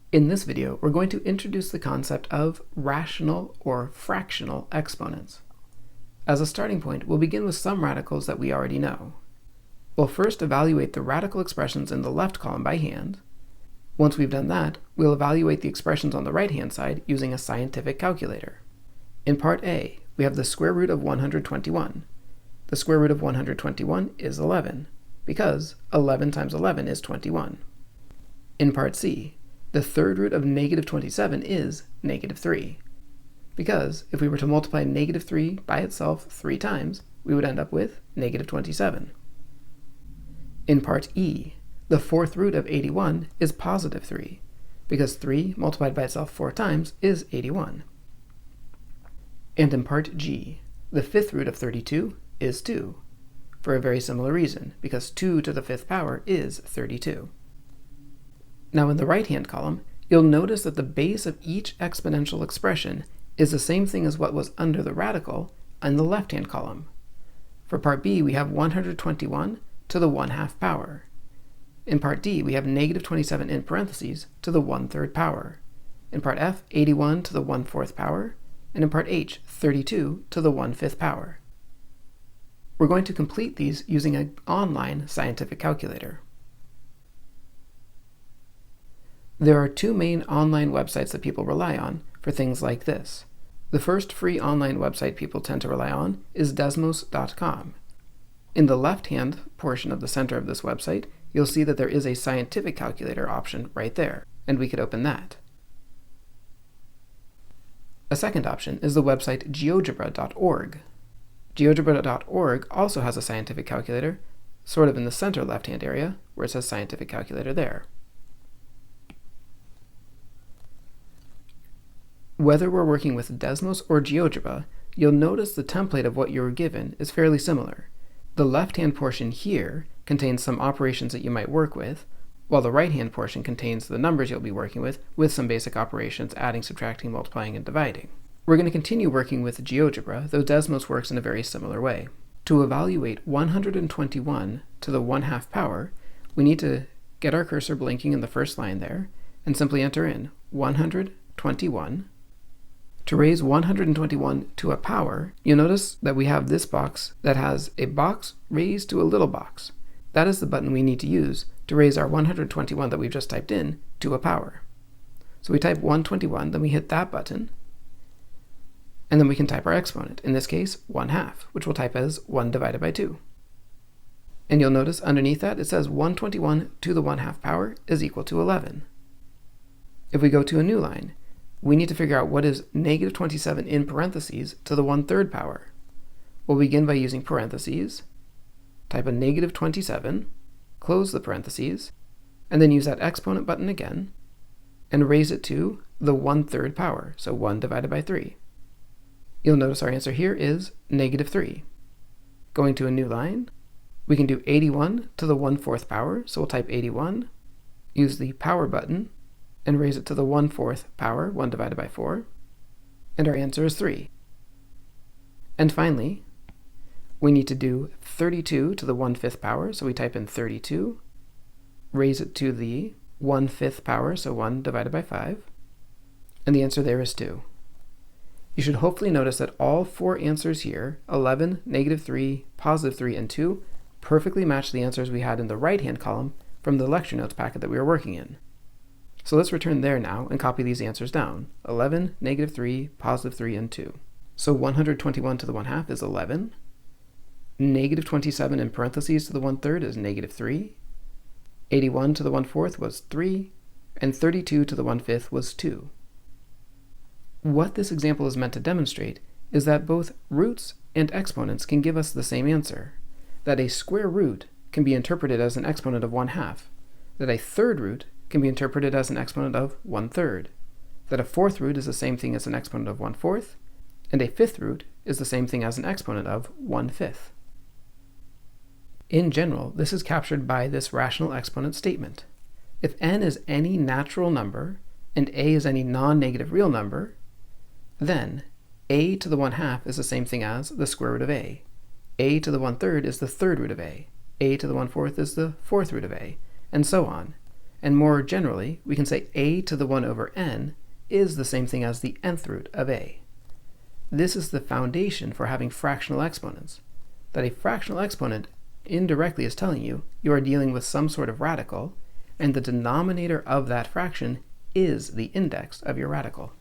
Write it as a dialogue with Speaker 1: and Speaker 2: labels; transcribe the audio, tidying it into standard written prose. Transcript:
Speaker 1: In this video, we're going to introduce the concept of rational or fractional exponents. As a starting point, we'll begin with some radicals that we already know. We'll first evaluate the radical expressions in the left column by hand. Once we've done that, we'll evaluate the expressions on the right-hand side using a scientific calculator. In part A, we have the square root of 121. The square root of 121 is 11, because 11 times 11 is 21. In part C, the third root of negative 27 is negative 3, because if we were to multiply negative 3 by itself 3 times, we would end up with negative 27. In part E, the fourth root of 81 is positive 3, because 3 multiplied by itself 4 times is 81. And in part G, the fifth root of 32 is 2, for a very similar reason, because 2 to the fifth power is 32. Now in the right-hand column, you'll notice that the base of each exponential expression is the same thing as what was under the radical in the left-hand column. For part B, we have 121 to the 1/2 power. In part D, we have negative 27 in parentheses to the 1/3 power. In part F, 81 to the 1/4 power. And in part H, 32 to the 1/5 power. We're going to complete these using an online scientific calculator. There are two main online websites that people rely on for things like this. The first free online website people tend to rely on is Desmos.com. In the left-hand portion of the center of this website, you'll see that there is a scientific calculator option right there, and we could open that. A second option is the website geogebra.org. Geogebra.org also has a scientific calculator, sort of in the center left-hand area, where it says scientific calculator there. Whether we're working with Desmos or GeoGebra, you'll notice the template of what you were given is fairly similar. The left-hand portion here contains some operations that you might work with, while the right-hand portion contains the numbers you'll be working with some basic operations, adding, subtracting, multiplying, and dividing. We're going to continue working with GeoGebra, though Desmos works in a very similar way. To evaluate 121 to the 1/2 power, we need to get our cursor blinking in the first line there, and simply enter in 121. To raise 121 to a power, you'll notice that we have this box that has a box raised to a little box. That is the button we need to use to raise our 121 that we've just typed in to a power. So we type 121, then we hit that button, and then we can type our exponent, in this case 1/2, which we'll type as 1 divided by 2. And you'll notice underneath that it says 121 to the 1/2 power is equal to 11. If we go to a new line, we need to figure out what is negative 27 in parentheses to the 1/3 power. We'll begin by using parentheses, type a negative 27, close the parentheses, and then use that exponent button again, and raise it to the 1/3 power, so 1 divided by 3. You'll notice our answer here is negative 3. Going to a new line, we can do 81 to the 1/4 power, so we'll type 81, use the power button, and raise it to the 1/4 power, 1 divided by 4, and our answer is 3. And finally, we need to do 32 to the 1/5 power, so we type in 32, raise it to the 1/5 power, so 1 divided by 5, and the answer there is 2. You should hopefully notice that all four answers here, 11, negative 3, positive 3, and 2, perfectly match the answers we had in the right-hand column from the lecture notes packet that we were working in. So let's return there now and copy these answers down. 11, negative 3, positive 3, and 2. So 121 to the 1/2 is 11. Negative 27 in parentheses to the 1/3 is negative 3. 81 to the 1/4 was 3. And 32 to the 1/5 was 2. What this example is meant to demonstrate is that both roots and exponents can give us the same answer. That a square root can be interpreted as an exponent of 1/2. That a third root can be interpreted as an exponent of 1/3, that a fourth root is the same thing as an exponent of 1/4, and a fifth root is the same thing as an exponent of 1/5. In general, this is captured by this rational exponent statement. If n is any natural number and a is any non-negative real number, then a to the 1/2 is the same thing as the square root of a to the 1/3 is the third root of a to the 1/4 is the fourth root of a, and so on. And more generally, we can say a to the 1 over n is the same thing as the nth root of a. This is the foundation for having fractional exponents. That a fractional exponent indirectly is telling you you are dealing with some sort of radical, and the denominator of that fraction is the index of your radical.